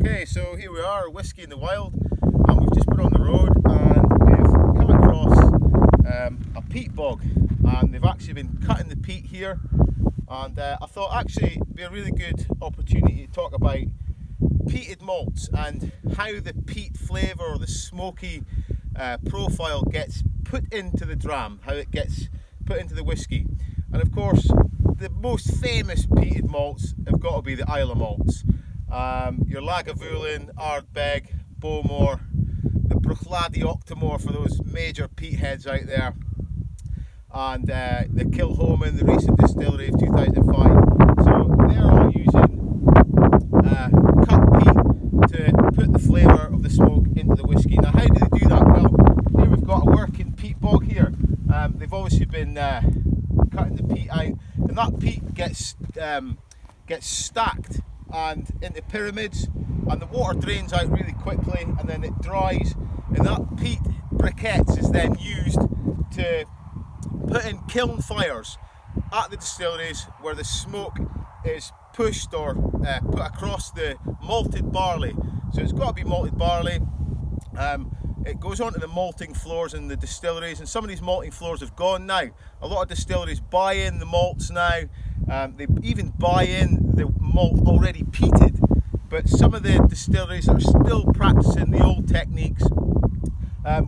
Okay, so here we are, whiskey in the wild, and we've just been on the road and we've come across a peat bog, and they've actually been cutting the peat here, and I thought actually it'd be a really good opportunity to talk about peated malts and how the peat flavour or the smoky profile gets put into the dram, how it gets put into the whiskey. And of course the most famous peated malts have got to be the Islay malts. Your Lagavulin, Ardbeg, Bowmore, the Bruichladdich Octomore for those major peat heads out there, and the Kilhoman, the recent distillery of 2005. So they're all using cut peat to put the flavour of the smoke into the whiskey. Now how do they do that? Well, here we've got a working peat bog here. They've obviously been cutting the peat out, and that peat gets stacked and into pyramids, and the water drains out really quickly and then it dries, and that peat briquettes is then used to put in kiln fires at the distilleries where the smoke is pushed or put across the malted barley. So it's got to be malted barley. It goes onto the malting floors in the distilleries, and some of these malting floors have gone now. A lot of distilleries buy in the malts now. They even buy in the malt already peated, but some of the distilleries that are still practicing the old techniques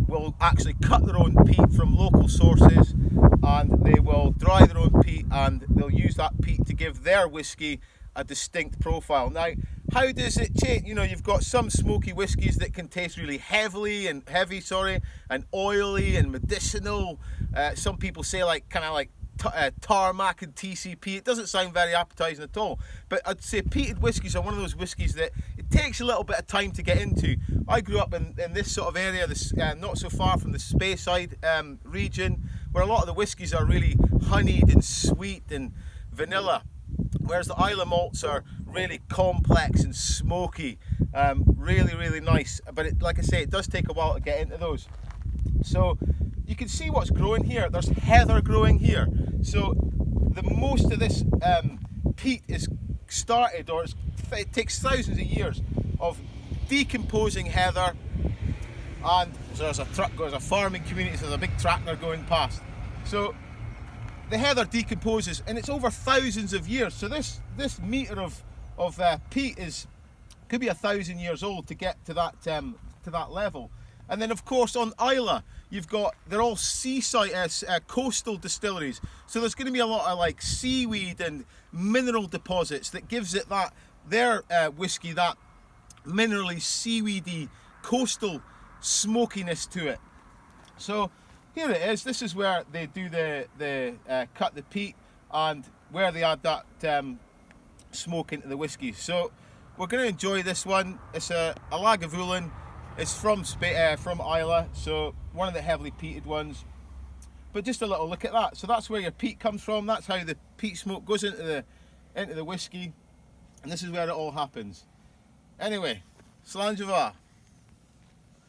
will actually cut their own peat from local sources, and they will dry their own peat, and they'll use that peat to give their whiskey a distinct profile. Now, how does it change? You know, you've got some smoky whiskies that can taste really heavy and oily and medicinal. Some people say kind of like tarmac and TCP. It doesn't sound very appetizing at all, but I'd say peated whiskies are one of those whiskies that it takes a little bit of time to get into. I grew up in this sort of area, not so far from the Speyside region, where a lot of the whiskies are really honeyed and sweet and vanilla, whereas the Islay malts are really complex and smoky, really nice. But like I say, it does take a while to get into those. So you can see what's growing here. There's heather growing here. So the most of this peat is started, or it takes thousands of years of decomposing heather. And so there's a farming community, so there's a big tractor going past. So the heather decomposes, and it's over thousands of years. So this metre of peat could be 1,000 years old to get to that level. And then of course on Islay, they're all seaside, coastal distilleries. So there's going to be a lot of like seaweed and mineral deposits that gives it their whiskey that minerally seaweedy coastal smokiness to it. So here it is. This is where they do the cut the peat, and where they add that smoke into the whiskey. So we're going to enjoy this one. It's a Lagavulin. It's from Islay, so one of the heavily peated ones. But just a little look at that. So that's where your peat comes from. That's how the peat smoke goes into the whiskey, and this is where it all happens. Anyway, Slán